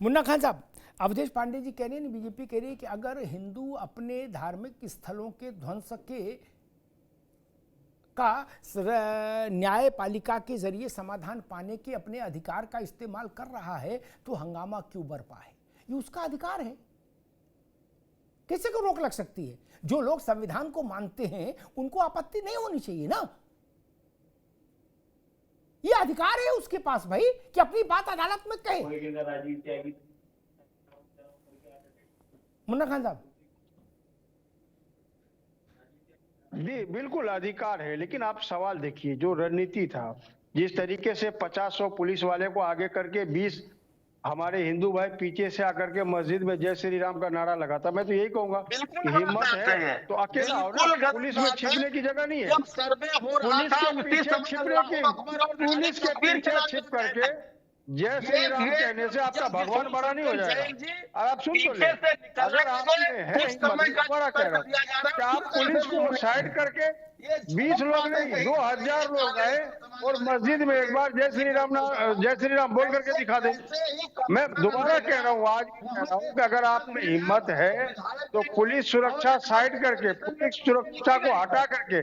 मुन्ना खान साहब, अवधेश पांडे जी कह रहे हैं, बीजेपी कह रही है कि अगर हिंदू अपने धार्मिक स्थलों के ध्वंस का न्यायपालिका के जरिए समाधान पाने के अपने अधिकार का इस्तेमाल कर रहा है तो हंगामा क्यों बरपा है? ये उसका अधिकार है, किसी को रोक लग सकती है। जो लोग संविधान को मानते हैं उनको आपत्ति नहीं होनी चाहिए ना। ये अधिकार है उसके पास भाई कि अपनी बात अदालत में कहे। मुन्ना खान साहब जी बिल्कुल अधिकार है, लेकिन आप सवाल देखिए, जो रणनीति था, जिस तरीके से 50-100 पुलिस वाले को आगे करके 20 हमारे हिंदू भाई पीछे से आकर के मस्जिद में जय श्री राम का नारा लगाता, मैं तो यही कहूंगा कि हिम्मत है तो अकेला हो ना, पुलिस में छिपने की जगह नहीं है। पुलिस के पीछे छिपने की, पुलिस के पीछे छिप करके जय श्री राम कहने से आपका भगवान बड़ा नहीं हो जाएगा। आप सुन तो ले, अगर आप में है हिम्मत, बड़ा कह रहा हूं कि आप पुलिस को साइड करके 20 लोग नहीं 2000 लोग आए और मस्जिद में एक बार जय श्री राम बोल करके दिखा दे। मैं दोबारा कह रहा हूँ, आज कह रहा हूँ कि अगर आप में हिम्मत है तो पुलिस सुरक्षा साइड करके, पुलिस सुरक्षा को हटा करके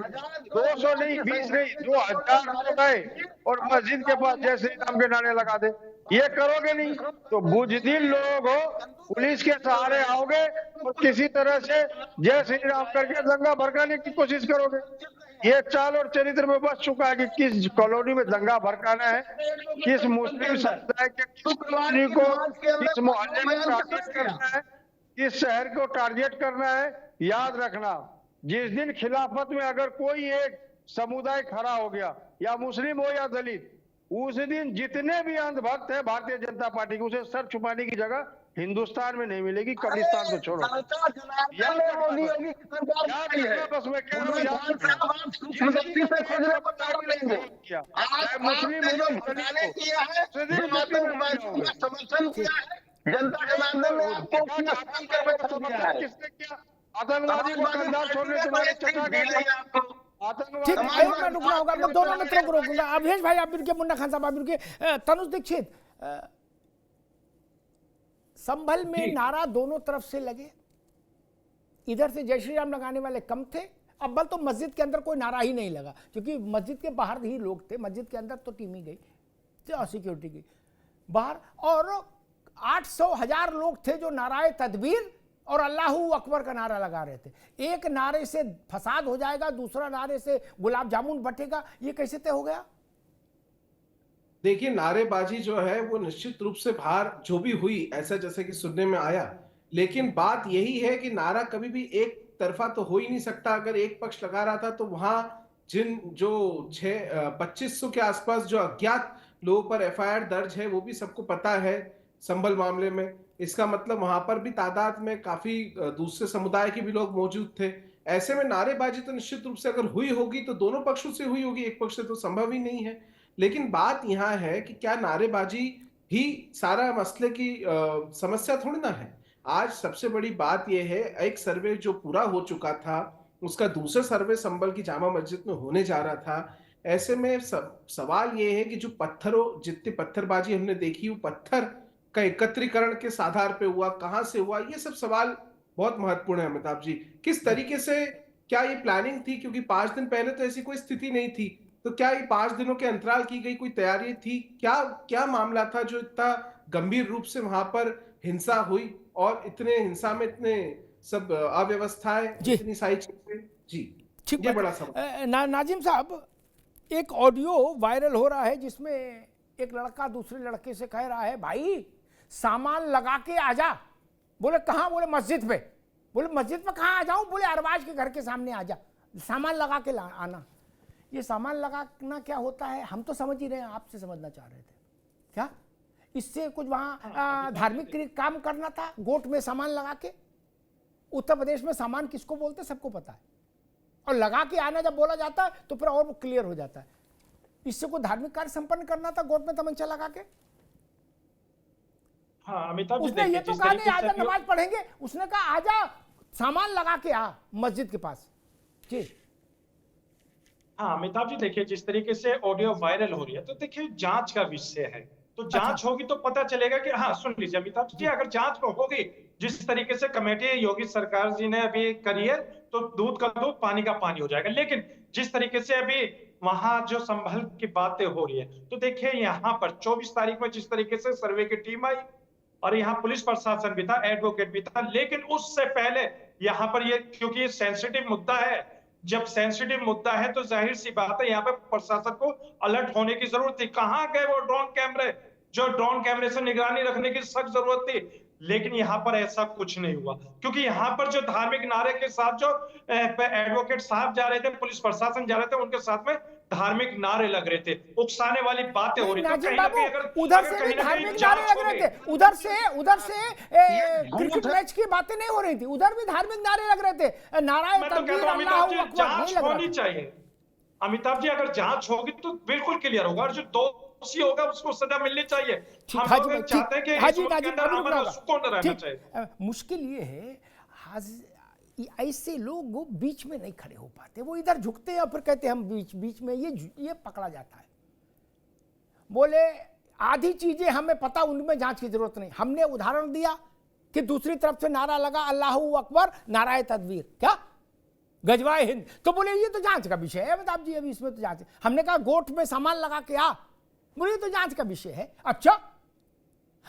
200 नहीं 20 नहीं 2000 लोग आए और मस्जिद के पास जय श्री राम के नारे लगा दे। ये करोगे नहीं तो बुजदिल लोग हो, पुलिस के सहारे आओगे और किसी तरह से जय श्री राम करके दंगा भड़काने की कोशिश करोगे। ये चाल और चरित्र में बच चुका है कि किस कॉलोनी में दंगा भड़काना है, किस मुस्लिम समुदाय के कॉलोनी को, किस मोहल्ले में टारगेट करना है, किस शहर को टारगेट करना है। याद रखना, जिस दिन खिलाफत में अगर कोई एक समुदाय खड़ा हो गया, या मुस्लिम हो या दलित, उस दिन जितने भी अंधभक्त है भारतीय जनता पार्टी के, उसे सर छुपाने की जगह हिंदुस्तान में नहीं मिलेगी, कब्रिस्तान को छोड़ो। आतंकवादी को कंधार छोड़ने तुम्हारे चटा गए। ठीक, आयोग में रुकना होगा। मैं दोनों मित्रों को रोकूंगा। अवधेश भाई आप रुके, मुन्ना खान साहब आप रुके। तनुज दीक्षित, संभल में नारा दोनों तरफ से लगे, इधर से जय श्री राम लगाने वाले कम थे। अव्वल तो मस्जिद के अंदर कोई नारा ही नहीं लगा, क्योंकि मस्जिद के बाहर ही लोग थे, मस्जिद के अंदर तो टीम ही गई, सिक्योरिटी गई बाहर, और 800,000 लोग थे जो नाराए तदबीर और अल्लाहू अकबर का नारा लगा रहे थे। एक नारे से फसाद हो जाएगा, दूसरा नारे से गुलाब जामुन बटेगा, ये कैसे तय हो गया? देखिए, नारेबाजी जो है वो निश्चित रूप से बाहर जो भी हुई, ऐसा जैसे कि सुनने में आया, लेकिन बात यही है कि नारा कभी भी एक तरफा तो हो ही नहीं सकता। अगर एक पक्ष लगा रहा था तो वहां जिन जो 2500 के आसपास जो अज्ञात लोगों पर एफआईआर दर्ज है, वो भी सबको पता है संभल मामले में। इसका मतलब वहां पर भी तादाद में काफी दूसरे समुदाय के भी लोग मौजूद थे। ऐसे में नारेबाजी तो निश्चित रूप से अगर हुई होगी तो दोनों पक्षों से हुई होगी, एक पक्ष से तो संभव ही नहीं है। लेकिन बात यहां है कि क्या नारेबाजी ही सारा मसले की समस्या थोड़ी ना है। आज सबसे बड़ी बात यह है, एक सर्वे जो पूरा हो चुका था, उसका दूसरा सर्वे संभल की जामा मस्जिद में होने जा रहा था। ऐसे में सवाल ये है कि जो जितनी पत्थरबाजी हमने देखी, वो पत्थर का एकत्रीकरण किस आधार पे हुआ, कहां से हुआ, ये सब सवाल बहुत महत्वपूर्ण है। अमिताभ जी, किस तरीके से, क्या ये प्लानिंग थी? क्योंकि 5 दिन पहले तो ऐसी कोई स्थिति नहीं थी, तो क्या ये 5 दिनों के अंतराल की गई कोई तैयारी थी? क्या मामला था जो इतना गंभीर रूप से वहां पर हिंसा हुई और इतने हिंसा में इतने सब अव्यवस्थाएं, इतनी सारी चीजें? जी ठीक, ये बड़ा सवाल। नाजिम साहब, एक ऑडियो वायरल हो रहा है जिसमें एक लड़का दूसरे लड़के से कह रहा है, भाई सामान लगा के आजा। बोले कहां? बोले मस्जिद पे। बोले मस्जिद पे कहां आ जाऊं? बोले अरबाज के घर के सामने आ जा, सामान लगा के आना। ये सामान लगाना क्या होता है हम तो समझ ही रहे हैं, आपसे समझना चाह रहे थे क्या इससे कुछ वहां धार्मिक काम करना था? गोट में सामान लगा के, उत्तर प्रदेश में सामान किसको बोलते सबको पता है, और लगा के आना जब बोला जाता है तो फिर और क्लियर हो जाता है। इससे कोई धार्मिक कार्य संपन्न करना था गोट में तमंचा लगा के? हाँ अमिताभ, उसने ये तो कहा नहीं आजा नमाज पढ़ेंगे, उसने कहा आजा सामान लगा के आ मस्जिद के पास। जी हाँ अमिताभ जी, देखिए जिस तरीके से ऑडियो वायरल हो रही है, तो देखिए जांच का विषय है। तो जांच होगी तो पता चलेगा कि हाँ, सुन लीजिए अमिताभ जी, अगर जांच होगी जिस तरीके से कमेटी योगी सरकार जी ने अभी करी है, तो दूध का दूध पानी का पानी हो जाएगा। लेकिन जिस तरीके से अभी वहां जो संभल की बातें हो रही है, तो देखिए यहाँ पर 24 तारीख में जिस तरीके से सर्वे की टीम आई और यहाँ पुलिस प्रशासन भी था, एडवोकेट भी था, लेकिन उससे पहले यहाँ पर ये, क्योंकि ये सेंसिटिव मुद्दा है, जब सेंसिटिव मुद्दा है तो जाहिर सी बात है यहाँ पे प्रशासन को अलर्ट होने की जरूरत थी। कहां गए वो ड्रोन कैमरे, जो ड्रोन कैमरे से निगरानी रखने की सख्त जरूरत थी, लेकिन यहाँ पर ऐसा कुछ नहीं हुआ, क्योंकि यहाँ पर जो धार्मिक नारे के साथ जो एडवोकेट साहब जा रहे थे, पुलिस प्रशासन जा रहे थे, उनके साथ में धार्मिक नारे लग रहे थे, उकसाने वाली बातें हो रही थी। नाजिम बाबू, उधर से भी धार्मिक नारे लग रहे थे, उधर से क्रिकेट मैच की बातें नहीं हो रही थी, उधर भी धार्मिक नारे लग रहे थे, नाराए तकबीर अल्लाहू अकबर नहीं लग रहा होनी चाहिए। अमिताभ जी, अगर जांच होगी तो बिल्कुल क्लियर होगा, और जो दोषी होगा उसको सजा मिलने चाहिए। हम लोग चाहते हैं कि इस वक्त के अंदर अमन और सुकून रहना चाहिए। मुश्किल ये है, ऐसे लोग बीच में नहीं खड़े हो पाते, वो इधर झुकते हैं और फिर कहते हैं हम बीच में, ये पकड़ा जाता है। बोले आधी चीजें हमें पता, उनमें जांच की जरूरत नहीं। हमने उदाहरण दिया कि दूसरी तरफ से नारा लगा अल्लाहू अकबर, नाराए तकबीर, क्या गजवाए हिंद, तो बोले ये तो जांच का विषय है अमिताभ जी, अभी इसमें तो जांच। हमने कहा गोठ में सामान लगा के आ, बोले ये तो जांच का विषय है। अच्छा,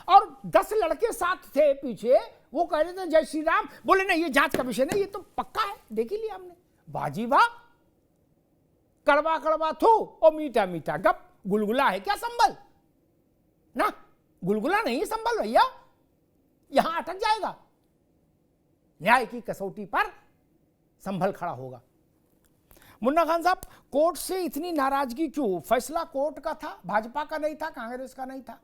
और 10 लड़के साथ थे पीछे, वो कह रहे थे जय श्री राम, बोले नहीं ये जांच का विषय नहीं, ये तो पक्का है, देख ही लिया हमने। बाजी वाह, कड़वा कड़वा थू और मीठा मीठा गप, गुलगुला है क्या संभल ना, गुलगुला नहीं है संभल भैया, यहां अटक जाएगा। न्याय की कसौटी पर संभल खड़ा होगा। मुन्ना खान साहब, कोर्ट से इतनी नाराजगी क्यों? फैसला कोर्ट का था, भाजपा का नहीं था, कांग्रेस का नहीं था,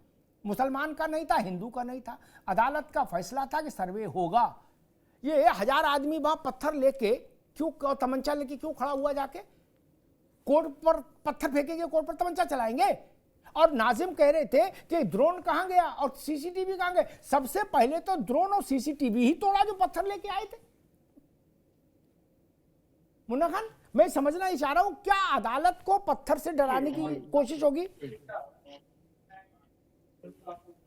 मुसलमान का नहीं था, हिंदू का नहीं था, अदालत का फैसला था कि सर्वे होगा। ये 1000 आदमी वहां पत्थर लेके क्यों, तमंचा लेके क्यों खड़ा हुआ जाके? कोर्ट पर पत्थर फेंकेंगे, कोर्ट पर तमंचा चलाएंगे। और नाजिम कह रहे थे कि ड्रोन कहां गया और सीसीटीवी कहां गए। सबसे पहले तो ड्रोन और सीसीटीवी ही तोड़ा जो पत्थर लेके आए थे। मुन्ना खान, मैं समझना ही चाह रहा हूं, क्या अदालत को पत्थर से डराने की कोशिश होगी?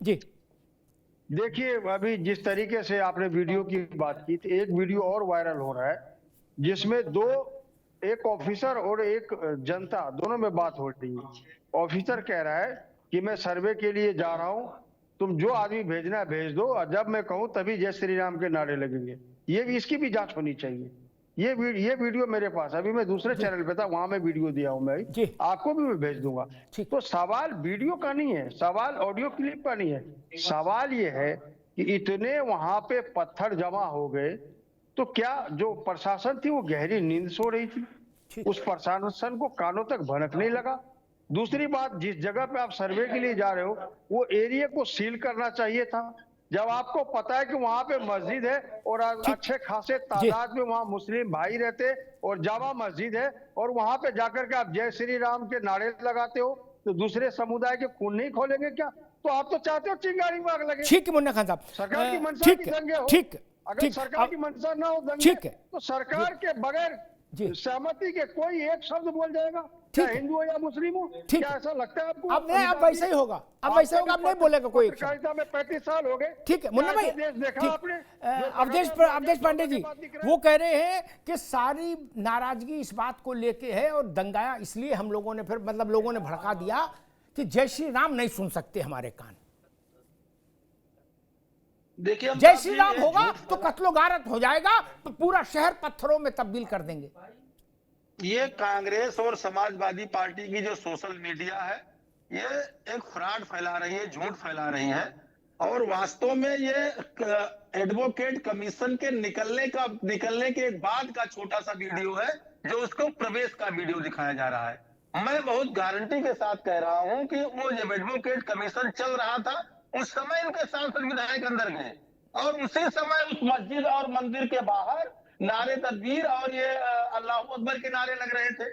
जी देखिए, अभी जिस तरीके से आपने वीडियो की बात की थी, एक वीडियो और वायरल हो रहा है जिसमें एक ऑफिसर और एक जनता दोनों में बात हो रही है। ऑफिसर कह रहा है कि मैं सर्वे के लिए जा रहा हूं, तुम जो आदमी भेजना है भेज दो, और जब मैं कहूं तभी जय श्री राम के नारे लगेंगे। ये इसकी भी जांच होनी चाहिए। ये वीडियो मेरे पास, अभी मैं दूसरे चैनल पे था, वहां मैं वीडियो दिया हूं, मैं आपको भी मैं भेज दूंगा। तो सवाल वीडियो का नहीं है, सवाल ऑडियो क्लिप का नहीं है, सवाल ये है कि इतने वहां पे पत्थर जमा हो गए, तो क्या जो प्रशासन थी वो गहरी नींद सो रही थी? उस प्रशासन को कानों तक भनक नहीं लगा? दूसरी बात, जिस जगह पे आप सर्वे के लिए जा रहे हो वो एरिया को सील करना चाहिए था। जब आपको पता है कि वहां पे मस्जिद है और अच्छे खासे तादाद में वहां मुस्लिम भाई रहते और जामा मस्जिद है, और वहां पे जाकर के आप जय श्री राम के नारे लगाते हो, तो दूसरे समुदाय के खून नहीं खोलेंगे क्या? तो आप तो चाहते हो चिंगारी में आग लगे। ठीक है मुन्ना खान साहब, सरकार की मंशा की दंगे हो। ठीक, अगर सरकार की मंशा ना हो दंगे, तो सरकार के बगैर सहमति के कोई एक शब्द बोल जाएगा, चाहे हिंदू हो या मुस्लिम हो। क्या ऐसा लगता है आपको? अब नहीं, अब वैसा ही होगा, अब वैसा होगा, अब नहीं बोलेगा कोई। पत्रकारिता में 35 साल हो गए। ठीक है मुन्ना भाई, देखा आपने? अवधेश पांडे जी वो कह रहे हैं कि सारी नाराजगी इस बात को लेके है और दंगाया इसलिए हम लोगों ने, फिर मतलब लोगों ने भड़का दिया कि जय श्री राम नहीं सुन सकते हमारे कान। देखिए, जय श्री राम होगा तो कत्लो गारत हो जाएगा, तो पूरा शहर पत्थरों में तब्दील कर देंगे। ये कांग्रेस और समाजवादी पार्टी की जो सोशल मीडिया है, ये एक फ्रॉड फैला रही है, झूठ फैला रही है, और वास्तव में ये एडवोकेट कमीशन के निकलने के बाद का छोटा सा वीडियो है, जो उसको प्रवेश का वीडियो दिखाया जा रहा है। मैं बहुत गारंटी के साथ कह रहा हूं कि वो जब एडवोकेट कमीशन चल रहा था, उस समय इनके सांसद विधायक अंदर गए और उसी समय उस मस्जिद और मंदिर के बाहर नारे तकबीर और ये अल्लाह अकबर के नारे लग रहे थे।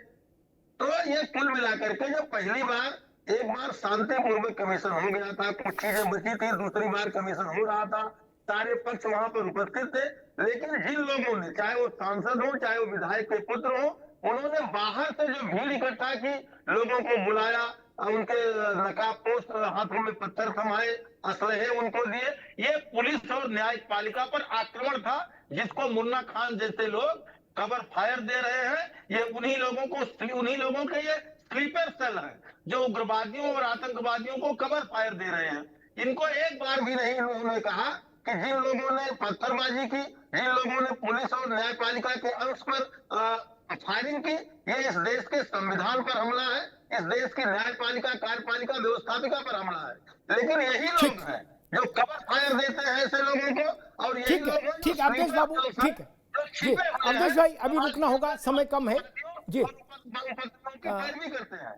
तो ये कुल मिलाकर के जब पहली बार एक बार शांतिपूर्वक कमीशन हो गया था, कुछ चीजें बची थी, दूसरी बार कमीशन हो रहा था, सारे पक्ष वहां पर उपस्थित थे, लेकिन जिन लोगों ने, चाहे वो सांसद हो चाहे वो विधायक के पुत्र हो, उन्होंने बाहर से जो भीड़ इकट्ठा की, लोगों को बुलाया, उनके नकाबपोश हाथों में पत्थर थमाए, असलहे उनको दिए। ये पुलिस और न्यायपालिका पर आक्रमण था, जिसको मुन्ना खान जैसे लोग कवर फायर दे रहे हैं। ये उन्हीं लोगों के ये स्लीपर सेल है जो उग्रवादियों और आतंकवादियों को कवर फायर दे रहे हैं। इनको एक बार भी नहीं उन्होंने कहा कि जिन लोगों ने पत्थरबाजी की, जिन लोगों ने पुलिस और न्यायपालिका के अंश पर फायरिंग की, ये इस देश के संविधान पर हमला है, इस देश की न्यायपालिका, कार्यपालिका, व्यवस्थापिका पर हमला है। लेकिन यही लोग हैं जो कवर फायर देते हैं ऐसे लोगों को, और यही ठीक लोग है, ठीक है अवधेश बाबू, ठीक है जी अवधेश भाई, अभी रुकना होगा, समय कम है जी। पैरवी करते हैं।